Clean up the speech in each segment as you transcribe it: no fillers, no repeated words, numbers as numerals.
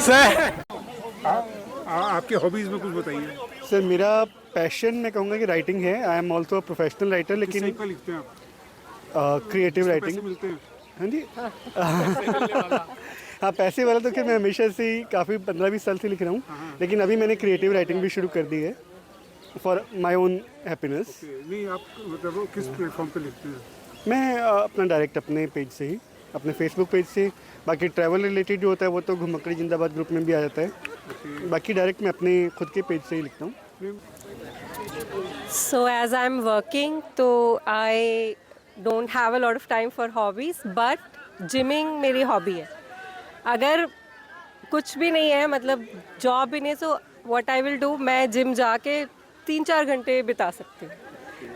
Sir आपके hobbies में कुछ बताइए। सर मेरा पैशन मैं कहूँगा कि राइटिंग है। I am also professional writer, किस लेकिन टाइप का लिखते हैं आप? क्रिएटिव पैसे राइटिंग। मिलते हैं? हाँ जी। हाँ, पैसे वाला तो खैर मैं हमेशा से ही काफ़ी 15-20 साल से लिख रहा हूँ, लेकिन अभी मैंने क्रिएटिव राइटिंग भी शुरू कर दी है फॉर माई ओन हैप्पीनेस। नहीं, आप मतलब वो किस प्लेटफॉर्म पे लिखते हैं? मैं अपना डायरेक्ट अपने पेज से ही, अपने फेसबुक पेज से। बाकी ट्रैवल रिलेटेड जो होता है वो तो घुमक्कड़ी जिंदाबाद ग्रुप में भी आ जाता है। बाकी डायरेक्ट मैं अपने खुद के पेज से ही लिखता हूँ। So as I'm working, तो I don't have a lot of time for hobbies, but gymming मेरी hobby है। अगर कुछ भी नहीं है, मतलब जॉब भी नहीं है, so what I will do, मैं जिम जाके 3-4 घंटे बिता सकती हूँ।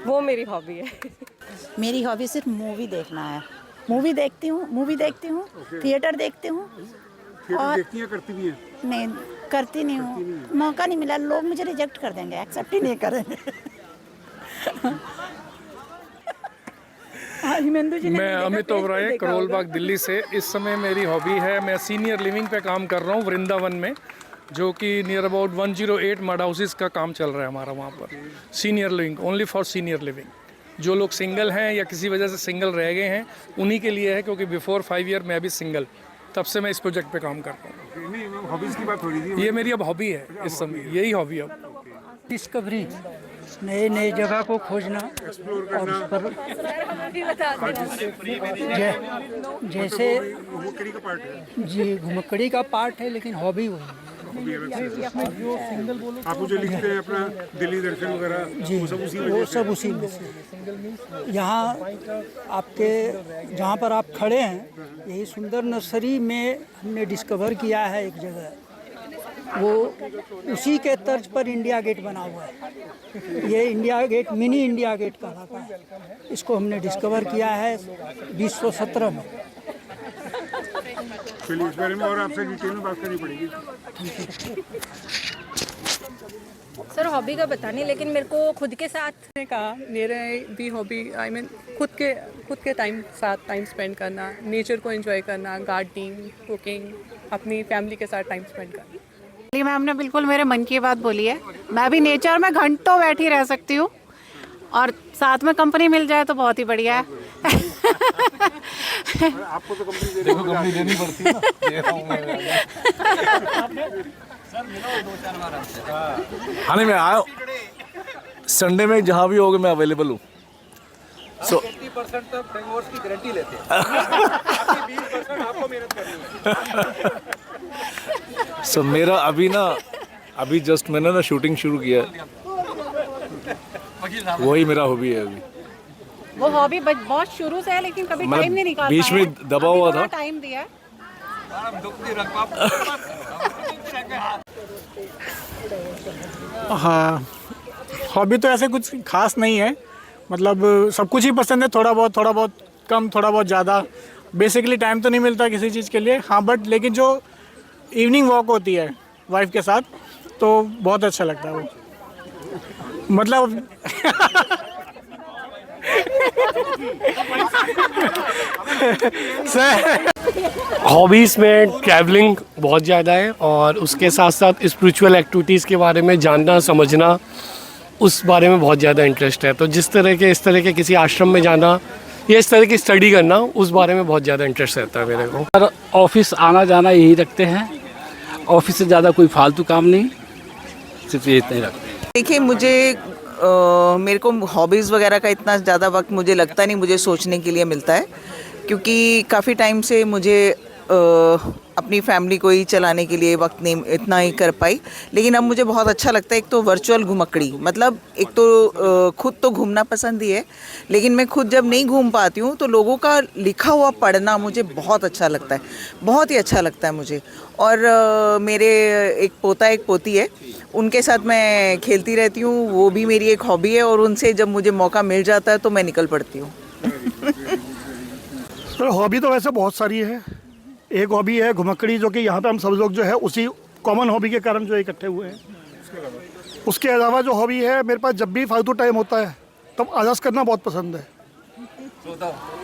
वो मेरी हॉबी है। मेरी हॉबी सिर्फ मूवी देखना है। मूवी देखती हूँ, थिएटर देखती हूँ। थिएटर देखती हैं, करती भी हैं? नहीं, करती नहीं हूँ, मौका नहीं मिला। लोग मुझे रिजेक्ट कर देंगे, एक्सेप्ट ही नहीं करेंगे। मैं अमित ओबराय, करोल बाग, दिल्ली से। इस समय मेरी हॉबी है, मैं सीनियर लिविंग पे काम कर रहा हूँ वृंदावन में, जो कि नियर अबाउट 108 मड हाउसेस का काम चल रहा है हमारा वहाँ पर। Senior living, only for senior living. जो लोग सिंगल हैं या किसी वजह से सिंगल रह गए हैं उन्हीं के लिए है, क्योंकि बिफोर 5 ईयर मैं अभी सिंगल, तब से मैं इस प्रोजेक्ट पे काम कर रहा हूँ। नहीं, हॉबीज़ की बात हो रही थी। ये मेरी अब हॉबी है, इस समय यही हॉबी है अब। डिस्कवरी, नए नए जगह को खोजना, एक्सप्लोर करना। जैसे घुमक्कड़ी का पार्ट है। जी घुमक्कड़ी का पार्ट है, लेकिन हॉबी वही है। आप जो लिखते हैं अपना दिल्ली दर्शन वगैरह, जी वो सब उसी वो सब उसी में से। यहाँ आपके जहाँ पर आप खड़े हैं, यही सुंदर नर्सरी में हमने डिस्कवर किया है एक जगह। वो उसी के तर्ज पर इंडिया गेट बना हुआ है। ये India Gate mini India Gate कहलाता है। इसको हमने डिस्कवर किया है 2017 में। चलिए इस बारे में और आपसे डिटेल में बात करनी पड़ेगी। सर हॉबी का पता नहीं, लेकिन मेरे को खुद के साथ कहा मेरे भी हॉबी आई मीन खुद के साथ टाइम स्पेंड करना, नेचर को एंजॉय करना, गार्डनिंग, कुकिंग, अपनी फैमिली के साथ टाइम स्पेंड करना। मैम ने बिल्कुल मेरे मन की बात बोली है। मैं भी नेचर में घंटों बैठी रह सकती हूँ, और साथ में कंपनी मिल जाए तो बहुत ही बढ़िया है। आपको तो कंपनी देनी पड़ती है ना। हाँ नहीं, मैं आया संडे में जहाँ भी होगा मैं अवेलेबल हूँ। सो 80% तक डिवोर्स की गारंटी लेते हैं। 20% आपको मेहनत करनी है। सो मेरा अभी जस्ट मैंने ना शूटिंग शुरू किया है, वही मेरा हॉबी है अभी। वो हॉबी बहुत शुरू से है, लेकिन कभी टाइम नहीं निकाल बीच में दबा हुआ था। टाइम दिया। हाँ, हॉबी तो ऐसे कुछ खास नहीं है, मतलब सब कुछ ही पसंद है, थोड़ा बहुत कम, थोड़ा बहुत ज़्यादा। बेसिकली टाइम तो नहीं मिलता किसी चीज़ के लिए। हाँ बट लेकिन जो इवनिंग वॉक होती है वाइफ के साथ, तो बहुत अच्छा लगता है वो, मतलब हॉबीज़ में ट्रैवलिंग बहुत ज़्यादा है, और उसके साथ साथ स्पिरिचुअल एक्टिविटीज़ के बारे में जानना समझना, उस बारे में बहुत ज़्यादा इंटरेस्ट है। तो इस तरह के किसी आश्रम में जाना या इस तरह की स्टडी करना, उस बारे में बहुत ज़्यादा इंटरेस्ट रहता है मेरे को। सर ऑफिस आना जाना यही रखते हैं, ऑफिस से ज़्यादा कोई फालतू काम नहीं, सिर्फ ये इतना ही रखते हैं। देखिए मेरे को हॉबीज़ वगैरह का इतना ज़्यादा वक्त मुझे लगता नहीं मुझे सोचने के लिए मिलता है, क्योंकि काफ़ी टाइम से मुझे अपनी फैमिली को ही चलाने के लिए वक्त नहीं इतना ही कर पाई। लेकिन अब मुझे बहुत अच्छा लगता है। एक तो वर्चुअल घुमक्कड़ी, मतलब एक तो खुद तो घूमना पसंद ही है, लेकिन मैं खुद जब नहीं घूम पाती हूँ तो लोगों का लिखा हुआ पढ़ना मुझे बहुत अच्छा लगता है, बहुत ही अच्छा लगता है मुझे। और मेरे एक पोता एक पोती है, उनके साथ मैं खेलती रहती हूँ, वो भी मेरी एक हॉबी है, और उनसे जब मुझे मौका मिल जाता है तो मैं निकल पड़ती हूँ। तो हॉबी तो वैसे बहुत सारी है। एक हॉबी है घुमक्कड़ी, जो कि यहाँ पे हम सब लोग जो है उसी कॉमन हॉबी के कारण जो इकट्ठे हुए हैं। उसके अलावा जो हॉबी है, मेरे पास जब भी फालतू टाइम होता है तब आलस करना बहुत पसंद है।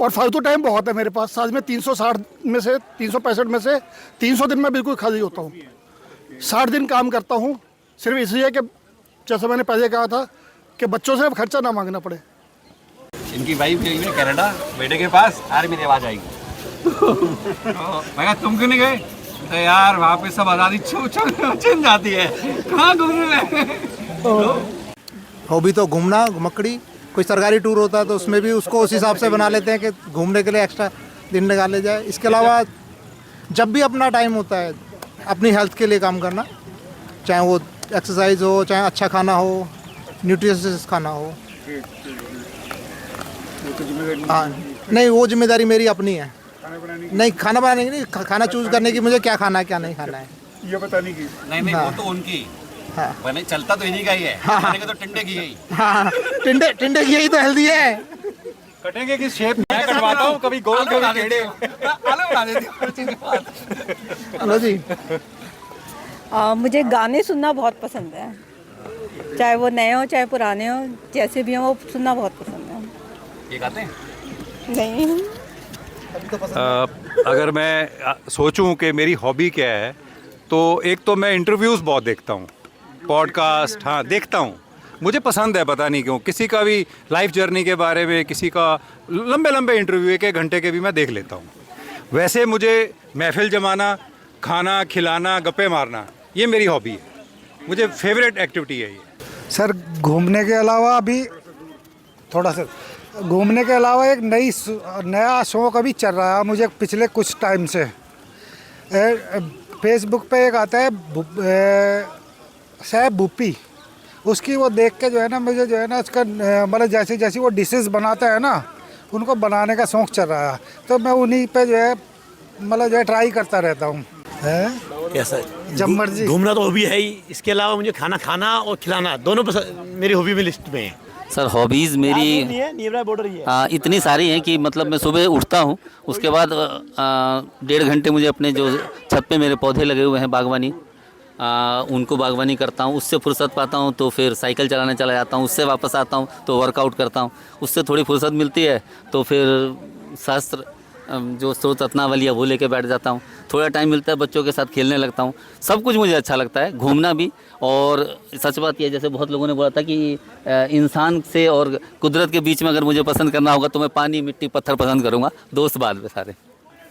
और फालतू टाइम बहुत है मेरे पास। साल में 360 में से 365 में से 300 दिन में बिल्कुल खाली होता हूँ। 60 दिन काम करता हूँ सिर्फ इसलिए कि जैसे मैंने पहले कहा था कि बच्चों से खर्चा ना मांगना पड़े। इनकी वाइफ गई है कनाडा बेटे के पास, यार मेरी आवाज़ आएगी। मैं तुम क्यों नहीं गए? तो यार वहाँ पे सब आज़ादी छिन जाती है, कहाँ घूमने में। हॉबी तो घूमना, घुमक्कड़ी। कोई सरकारी टूर होता है तो उसमें भी उसको उस हिसाब से बना लेते हैं कि घूमने के लिए एक्स्ट्रा दिन निकाले जाए। इसके अलावा जब भी अपना टाइम होता है अपनी हेल्थ के लिए काम करना, चाहे वो एक्सरसाइज हो, चाहे अच्छा खाना हो, न्यूट्रिशियस खाना हो। हाँ नहीं, वो जिम्मेदारी मेरी अपनी है। नहीं, खाना बनाने की नहीं, खाना चूज करने की, मुझे क्या खाना है क्या नहीं खाना है ये बताने की। नहीं वो तो उनकी। हाँ। बने चलता तो इन्हीं का ही है। हाँ। खाने का तो टिंडे की है। हाँ, टिंडे की यही तो हेल्दी है। कटेंगे किस शेप में कटवाता हूँ, कभी गोल कभी टेढ़े। आलू बना देती हूँ। हेलो जी। मुझे गाने सुनना बहुत पसंद है, चाहे वो नए हो चाहे पुराने हो, जैसे भी हो वो सुनना बहुत पसंद है। ये गाते हैं? नहीं। अगर मैं सोचूं कि मेरी हॉबी क्या है, तो एक तो मैं इंटरव्यूज़ बहुत देखता हूँ, पॉडकास्ट हाँ देखता हूँ। मुझे पसंद है, पता नहीं क्यों। किसी का भी लाइफ जर्नी के बारे में, किसी का लंबे लंबे इंटरव्यू 1-1 घंटे के भी मैं देख लेता हूँ। वैसे मुझे महफिल जमाना, खाना खिलाना, गप्पे मारना, ये मेरी हॉबी है। मुझे फेवरेट एक्टिविटी है ये। सर घूमने के अलावा अभी थोड़ा सा घूमने के अलावा एक नया शौक अभी चल रहा है मुझे पिछले कुछ टाइम से। फेसबुक पे एक आता है सैफ भूपी, उसकी वो देख के जो है ना मुझे जो है ना उसका मतलब जैसी जैसी वो डिशेस बनाता है ना, उनको बनाने का शौक़ चल रहा है। तो मैं उन्हीं पे जो है मतलब जो है ट्राई करता रहता हूँ। कैसा जब मर्जी। घूमना तो हॉबी है ही, इसके अलावा मुझे खाना खाना और खिलाना दोनों मेरी हॉबी में लिस्ट में है। सर हॉबीज़ मेरी इतनी सारी हैं कि मतलब मैं सुबह उठता हूँ, उसके बाद 1.5 घंटे मुझे अपने जो छत पे मेरे पौधे लगे हुए हैं बागवानी, उनको बागवानी करता हूँ। उससे फुर्सत पाता हूँ तो फिर साइकिल चलाने चला जाता हूँ। उससे वापस आता हूँ तो वर्कआउट करता हूँ। उससे थोड़ी फुर्सत मिलती है तो फिर शास्त्र जो स्रोत रत्नावली है वो लेके बैठ जाता हूँ। थोड़ा टाइम मिलता है बच्चों के साथ खेलने लगता हूँ। सब कुछ मुझे अच्छा लगता है, घूमना भी। और सच बात यह, जैसे बहुत लोगों ने बोला था कि इंसान से और कुदरत के बीच में अगर मुझे पसंद करना होगा तो मैं पानी, मिट्टी, पत्थर पसंद करूँगा। दोस्त बाद में सारे।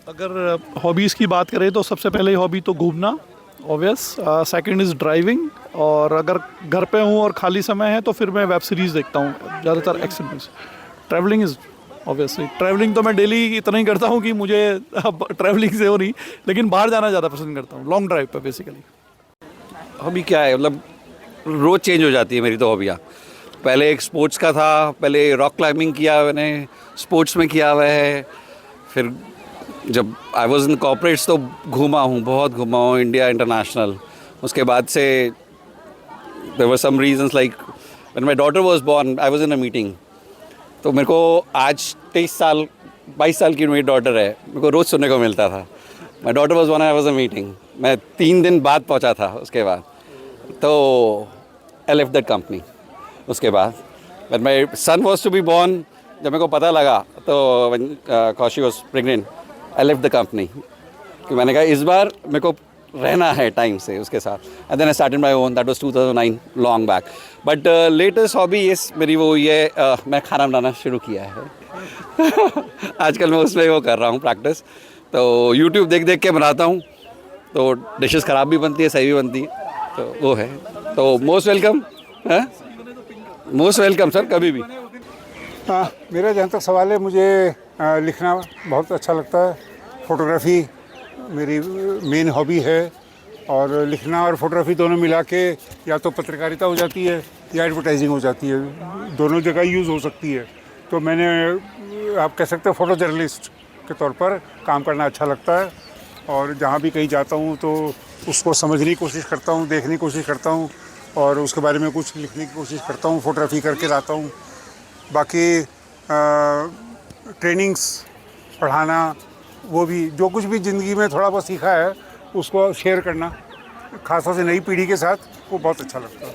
अगर हॉबीज़ की बात करें तो सबसे पहले हॉबी तो घूमना ऑब्वियस, सेकंड इज़ ड्राइविंग, और अगर घर पे हूँ और खाली समय है तो फिर मैं वेब सीरीज़ देखता हूँ, ज़्यादातर action movies. Travelling is obviously, travelling तो मैं डेली इतना ही करता हूँ कि मुझे अब ट्रैवलिंग से हो नहीं, लेकिन बाहर जाना ज़्यादा पसंद करता हूँ, लॉन्ग ड्राइव पे बेसिकली। हॉबी क्या है, मतलब रोज़ चेंज हो जाती है मेरी तो हॉबियाँ। पहले एक स्पोर्ट्स का था, पहले रॉक क्लाइंबिंग किया मैंने, स्पोर्ट्स में किया हुआ है। फिर जब आई वॉज इन कॉर्पोरेट्स तो घूमा हूँ, बहुत घूमा हूँ, इंडिया इंटरनेशनल। उसके बाद से there were some reasons like when my daughter was born I was in a meeting. तो मेरे को आज 22 साल की मेरी डॉटर है, मेरे को रोज़ सुनने को मिलता था my daughter was born I was in a meeting. मैं 3 दिन बाद पहुंचा था उसके बाद, तो आई लेफ्ट दैट कंपनी। उसके बाद when my son was to be born, जब मेरे को पता लगा तो when she was pregnant I left the company, कि मैंने कहा इस बार मेरे को रहना है टाइम से उसके साथ। And then I started my own, that was 2009, long back. But latest hobby is मेरी वो ये मैं खाना बनाना शुरू किया है आजकल मैं उसमें वो कर रहा हूँ प्रैक्टिस। तो यूट्यूब देख देख के बनाता हूँ, तो डिशेस ख़राब भी बनती है, सही भी बनती है, तो वो है। तो मोस्ट वेलकम है, मोस्ट वेलकम सर, कभी भी। मेरा जहाँ तक सवाल है, मुझे लिखना बहुत अच्छा लगता है। फ़ोटोग्राफ़ी मेरी मेन हॉबी है, और लिखना और फोटोग्राफी दोनों मिला के या तो पत्रकारिता हो जाती है या एडवर्टाइजिंग हो जाती है, दोनों जगह यूज़ हो सकती है। तो मैंने, आप कह सकते हैं, फ़ोटो जर्नलिस्ट के तौर पर काम करना अच्छा लगता है। और जहाँ भी कहीं जाता हूँ तो उसको समझने की कोशिश करता हूँ, देखने की कोशिश करता हूँ, और उसके बारे में कुछ लिखने की कोशिश करता हूँ, फ़ोटोग्राफी करके लाता हूँ। बाकी ट्रेनिंग्स पढ़ाना, वो भी जो कुछ भी ज़िंदगी में थोड़ा बहुत सीखा है उसको शेयर करना, ख़ासतौर से नई पीढ़ी के साथ, वो बहुत अच्छा लगता है।